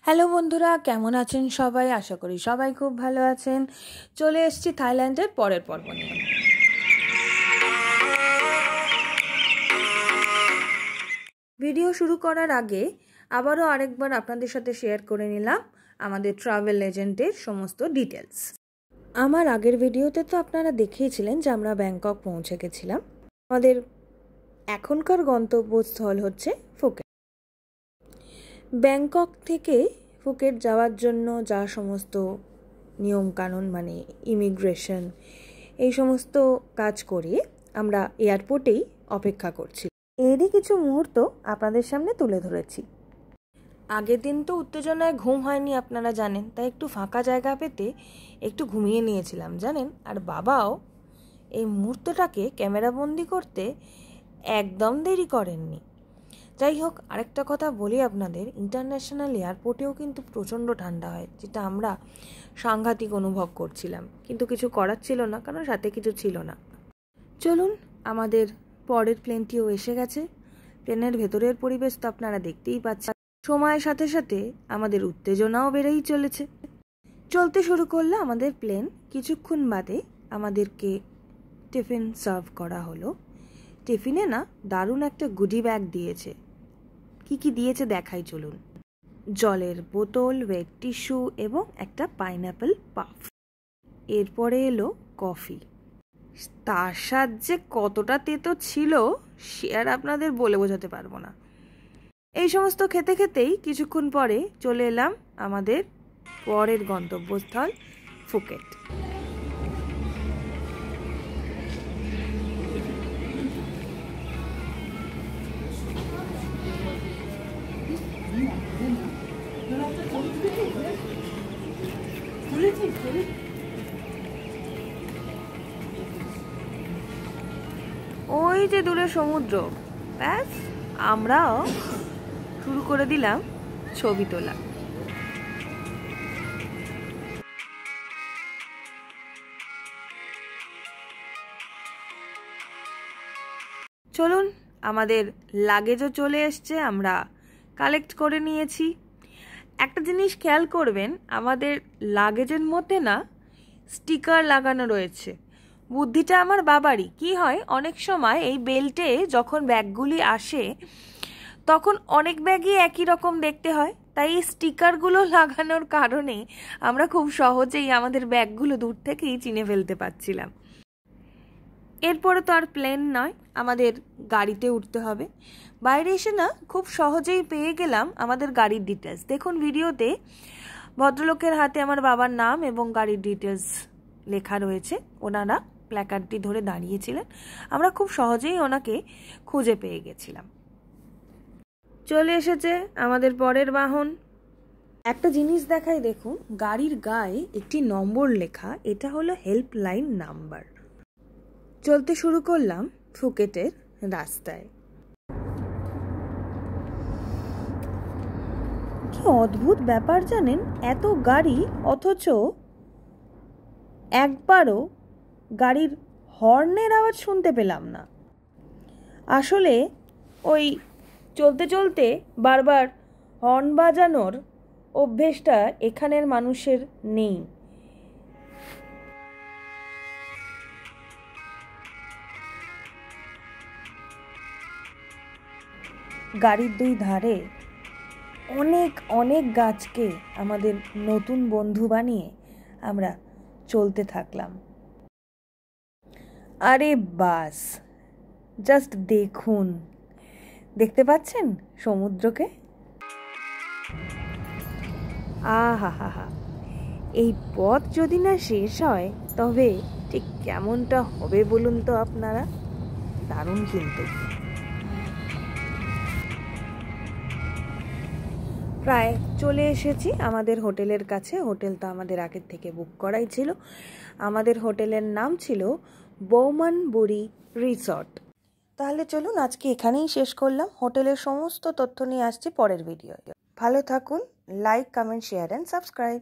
Hello বন্ধুরা, কেমন আছেন সবাই? আশা করি সবাই খুব ভালো আছেন। চলে এসেছি থাইল্যান্ডের পরের পর্ব নিয়ে। ভিডিও শুরু করার আগে আবারও আরেকবার আপনাদের সাথে শেয়ার করে নিলাম আমাদের ট্রাভেল এজেন্টের সমস্ত ডিটেলস। আমার আগের ভিডিওতে তো আপনারা দেখিয়েছিলেন যে আমরা ব্যাংকক পৌঁছে গেছিলাম। আমাদের এখনকার গন্তব্যস্থল হচ্ছে ফুকেট। ব্যাংকক থেকে ফুকেট যাওয়ার জন্য যা সমস্ত নিয়মকানুন মানে ইমিগ্রেশন এই সমস্ত কাজ করিয়ে আমরা এয়ারপোর্টেই অপেক্ষা করছি। এরই কিছু মুহূর্ত আপনাদের সামনে তুলে ধরেছি। আগের দিন তো উত্তেজনায় ঘুম হয়নি আপনারা জানেন, তাই একটু ফাঁকা জায়গা পেতে একটু ঘুমিয়ে নিয়েছিলাম জানেন। আর বাবাও এই মুহূর্তটাকে ক্যামেরাবন্দি করতে একদম দেরি করেননি। যাই হোক, আরেকটা কথা বলি আপনাদের, ইন্টারন্যাশনাল এয়ারপোর্টেও কিন্তু প্রচণ্ড ঠান্ডা হয়, যেটা আমরা সাংঘাতিক অনুভব করছিলাম, কিন্তু কিছু করার ছিল না, কারণ সাথে কিছু ছিল না। চলুন, আমাদের পরের প্লেনটিও এসে গেছে। প্লেনের ভেতরের পরিবেশ তো আপনারা দেখতেই পাচ্ছেন। সময়ের সাথে সাথে আমাদের উত্তেজনাও বেড়েই চলেছে। চলতে শুরু করলে আমাদের প্লেন, কিছুক্ষণ বাদে আমাদেরকে টিফিন সার্ভ করা হলো। টিফিনে না দারুণ একটা গুডি ব্যাগ দিয়েছে। কি কি দিয়েছে দেখাই চলুন। জলের বোতল, ওয়েট টিস্যু এবং একটা পাইনঅ্যাপেল পাফ। এরপরে এলো কফি। তার সাথে কতটা তেতো ছিল সে আর আপনাদের বলে বোঝাতে পারবো না। এই সমস্ত খেতে খেতেই কিছুক্ষণ পরে চলে এলাম আমাদের পরের গন্তব্যস্থল ফুকেট। ওই যে দূরে সমুদ্র, ব্যাস আমরাও শুরু করে দিলাম ছবি তোলা। চলুন, আমাদের লাগেজও চলে এসছে, আমরা কালেক্ট করে নিয়েছি। একটা জিনিস খেয়াল করবেন, আমাদের লাগেজের মধ্যে না স্টিকার লাগানো রয়েছে। বুদ্ধিটা আমার বাবারই। কি হয়, অনেক সময় এই বেল্টে যখন ব্যাগগুলি আসে তখন অনেক ব্যাগই একই রকম দেখতে হয়, তাই এই স্টিকারগুলো লাগানোর কারণে আমরা খুব সহজেই আমাদের ব্যাগগুলো দূর থেকেই চিনে ফেলতে পারছিলাম। এরপরে তো আর প্লেন নয়, আমাদের গাড়িতে উঠতে হবে। বাইরে এসে না খুব সহজেই পেয়ে গেলাম আমাদের গাড়ির ডিটেলস। দেখুন ভিডিওতে ভদ্রলোকের হাতে আমার বাবার নাম এবং গাড়ির ডিটেলস লেখা রয়েছে। ওনারা প্ল্যাকার্ডটি ধরে দাঁড়িয়েছিলেন, আমরা খুব সহজেই ওনাকে খুঁজে পেয়ে গেছিলাম। চলে এসেছে আমাদের পরের বাহন। একটা জিনিস দেখাই, দেখুন গাড়ির গায়ে একটি নম্বর লেখা, এটা হলো হেল্পলাইন নাম্বার। চলতে শুরু করলাম ফুকেটের রাস্তায়। কি অদ্ভুত ব্যাপার জানেন, এত গাড়ি অথচ একবারও গাড়ির হর্নের আওয়াজ শুনতে পেলাম না। আসলে ওই চলতে চলতে বারবার হর্ন বাজানোর অভ্যেসটা এখানের মানুষের নেই। গাড়ির দুই ধারে অনেক অনেক গাছকে আমাদের নতুন বন্ধু বানিয়ে আমরা চলতে থাকলাম। আরে বাস, জাস্ট দেখুন, দেখতে পাচ্ছেন সমুদ্রকে? আহা হা হা, এই পথ যদি না শেষ হয় তবে ঠিক কেমনটা হবে বলুন তো আপনারা। দারুণ কিন্তু। প্রায় চলে এসেছি আমাদের হোটেলের কাছে। হোটেল তো আমাদের আগের থেকে বুক করাই ছিল। আমাদের হোটেলের নাম ছিল বৌমানবুরি রিসর্ট। তাহলে চলুন, আজকে এখানেই শেষ করলাম। হোটেলের সমস্ত তথ্য নিয়ে আসছি পরের ভিডিও। ভালো থাকুন, like, comment, share and subscribe.